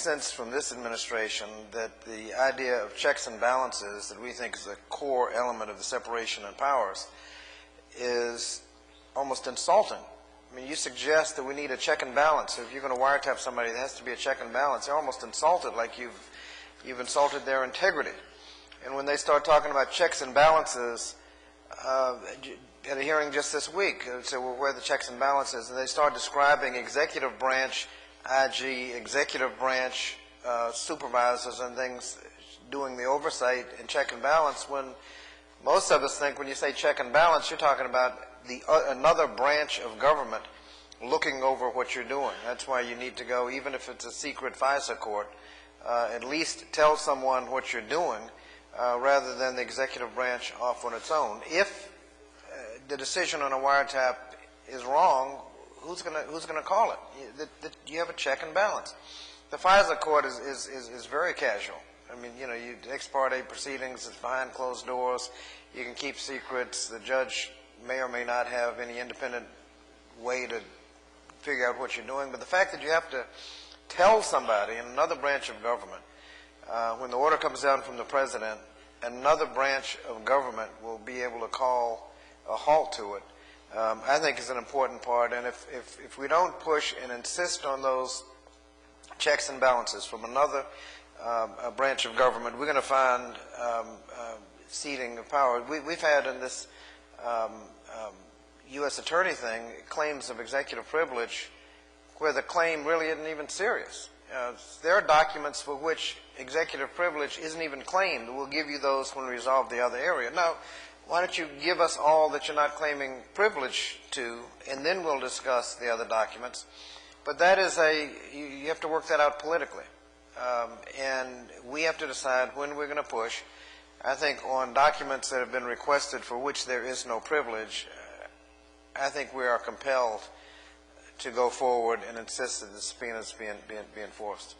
sense from this administration that the idea of checks and balances that we think is a core element of the separation of powers is almost insulting. I mean, you suggest that we need a check and balance. If you're going to wiretap somebody, there has to be a check and balance. They're almost insulted, like you've insulted their integrity. And when they start talking about checks and balances, at a hearing just this week, they say, well, where are the checks and balances? And they start describing executive branch, IG, executive branch supervisors and things doing the oversight and check and balance, when most of us think when you say check and balance, you're talking about another branch of government looking over what you're doing. That's why you need to go, even if it's a secret FISA court, at least tell someone what you're doing rather than the executive branch off on its own. If the decision on a wiretap is wrong, who's going to call it? You have a check and balance. The FISA court is very casual. I mean, you know, ex parte proceedings, it's behind closed doors. You can keep secrets. The judge may or may not have any independent way to figure out what you're doing. But the fact that you have to tell somebody in another branch of government, when the order comes down from the president, another branch of government will be able to call a halt to it, I think is an important part. And if we don't push and insist on those checks and balances from another branch of government, we're going to find ceding of power. We've had in this U.S. attorney thing claims of executive privilege where the claim really isn't even serious. There are documents for which executive privilege isn't even claimed. We'll give you those when we resolve the other area. Now, why don't you give us all that you're not claiming privilege to, and then we'll discuss the other documents. But that is you have to work that out politically. And we have to decide when we're going to push. I think on documents that have been requested for which there is no privilege, I think we are compelled to go forward and insist that the subpoenas be enforced.